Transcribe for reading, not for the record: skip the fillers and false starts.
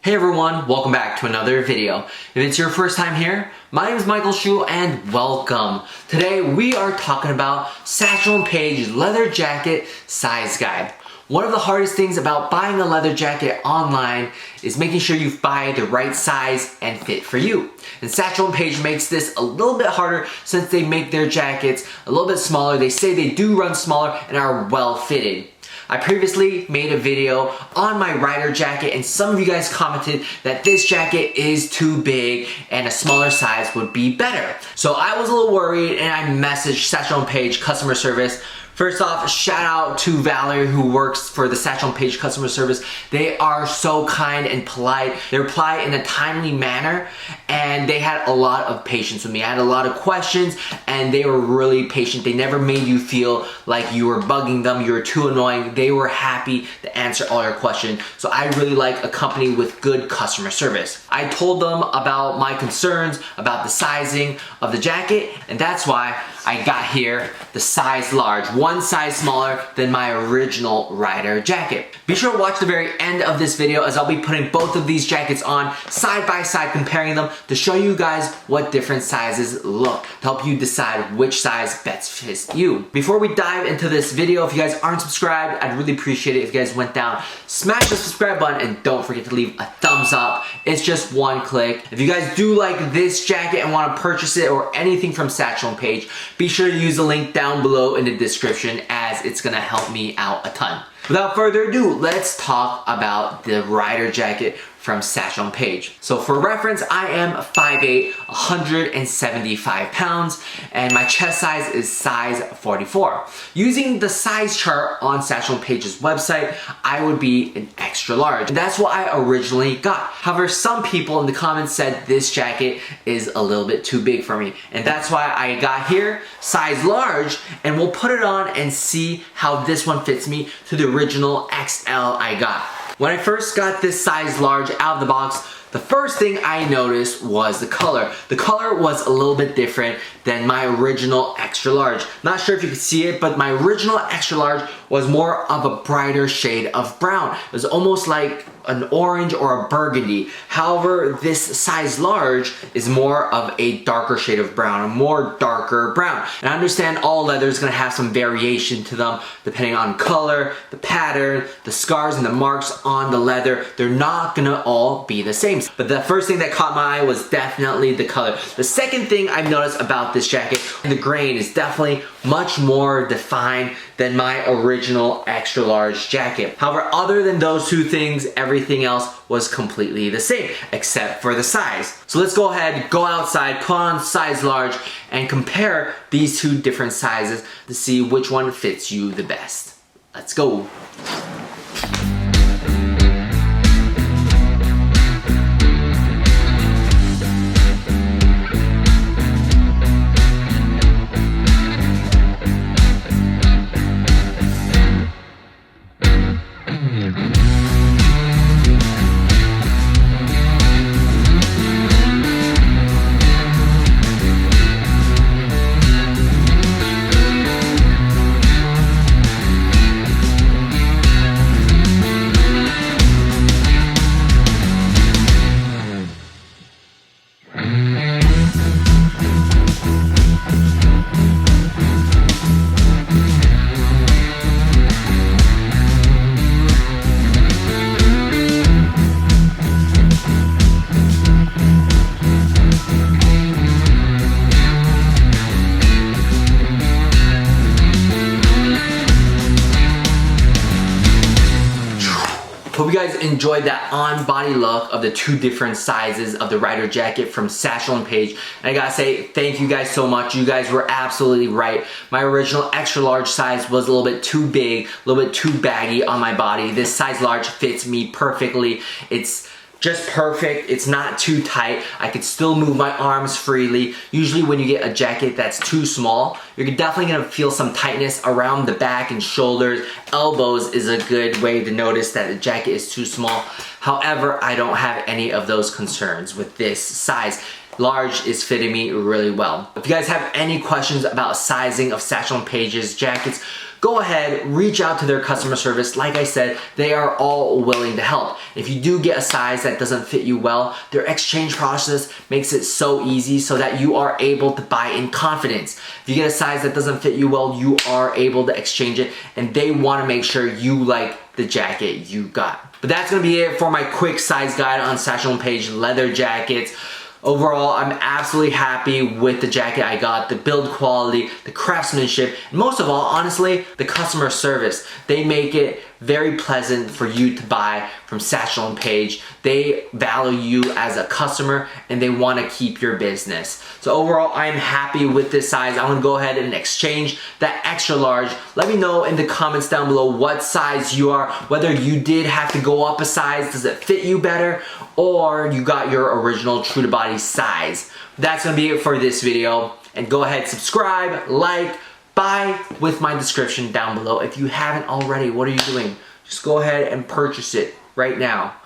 Hey everyone, welcome back to another video. If it's your first time here, my name is Michael Shu and welcome. Today we are talking about Satchel & Paige leather jacket size guide. One of the hardest things about buying a leather jacket online is making sure you buy the right size and fit for you. And Satchel & Paige makes this a little bit harder since they make their jackets a little bit smaller. They say they do run smaller and are well fitted. I previously made a video on my rider jacket and some of you guys commented that this jacket is too big and a smaller size would be better. So I was a little worried and I messaged Satchel & Paige customer service. First off, shout out to Valerie who works for the Satchel & Paige customer service. They are so kind and polite. They reply in a timely manner and they had a lot of patience with me. I had a lot of questions and they were really patient. They never made you feel like you were bugging them, you were too annoying. They were happy to answer all your questions. So I really like a company with good customer service. I told them about my concerns about the sizing of the jacket, and that's why I got here the size large, one size smaller than my original rider jacket. Be sure to watch the very end of this video as I'll be putting both of these jackets on side by side, comparing them to show you guys what different sizes look, to help you decide which size best fits you. Before we dive into this video, if you guys aren't subscribed, I'd really appreciate it if you guys went down, smash the subscribe button, and don't forget to leave a thumbs up. It's just one click. If you guys do like this jacket and want to purchase it or anything from Satchel & Paige, be sure to use the link down below in the description as it's gonna help me out a ton. Without further ado, let's talk about the rider jacket from Satchel & Paige. So for reference, I am 5'8", 175 pounds, and my chest size is size 44. Using the size chart on Satchel & Paige's website, I would be an extra large. And that's what I originally got. However, some people in the comments said this jacket is a little bit too big for me. And that's why I got here size large, and we'll put it on and see how this one fits me to the original XL I got. When I first got this size large out of the box, the first thing I noticed was the color. The color was a little bit different than my original extra large. Not sure if you can see it, but my original extra large was more of a brighter shade of brown. It was almost like an orange or a burgundy. However, this size large is more of a darker shade of brown, a more darker brown. And I understand all leather is gonna have some variation to them depending on color, the pattern, the scars and the marks on the leather. They're not gonna all be the same. But the first thing that caught my eye was definitely the color. The second thing I've noticed about this jacket, the grain is definitely much more defined than my original extra large jacket. However, other than those two things, everything else was completely the same, except for the size. So let's go ahead, go outside, put on size large, and compare these two different sizes to see which one fits you the best. Let's go. Hope you guys enjoyed that on-body look of the two different sizes of the rider jacket from Satchel & Paige. And I gotta say, thank you guys so much. You guys were absolutely right. My original extra large size was a little bit too big, a little bit too baggy on my body. This size large fits me perfectly. It's just perfect. It's not too tight. I could still move my arms freely. Usually when you get a jacket that's too small, you're definitely gonna feel some tightness around the back and shoulders. Elbows is a good way to notice that the jacket is too small. However, I don't have any of those concerns with this size. Large is fitting me really well. If you guys have any questions about sizing of Satchel & Paige's jackets, go ahead, reach out to their customer service. Like I said, they are all willing to help. If you do get a size that doesn't fit you well, their exchange process makes it so easy so that you are able to buy in confidence. If you get a size that doesn't fit you well, you are able to exchange it, and they want to make sure you like the jacket you got. But that's gonna be it for my quick size guide on Satchel & Paige leather jackets. Overall, I'm absolutely happy with the jacket I got, the build quality, the craftsmanship, and most of all, honestly, the customer service. They make it very pleasant for you to buy from Satchel & Paige. They value you as a customer and they want to keep your business. So overall, I'm happy with this size. I'm gonna go ahead and exchange that extra large. Let me know in the comments down below what size you are, whether you did have to go up a size, does it fit you better, or you got your original true to body size. That's gonna be it for this video. And go ahead, subscribe, like, buy with my description down below. If you haven't already, what are you doing? Just go ahead and purchase it right now.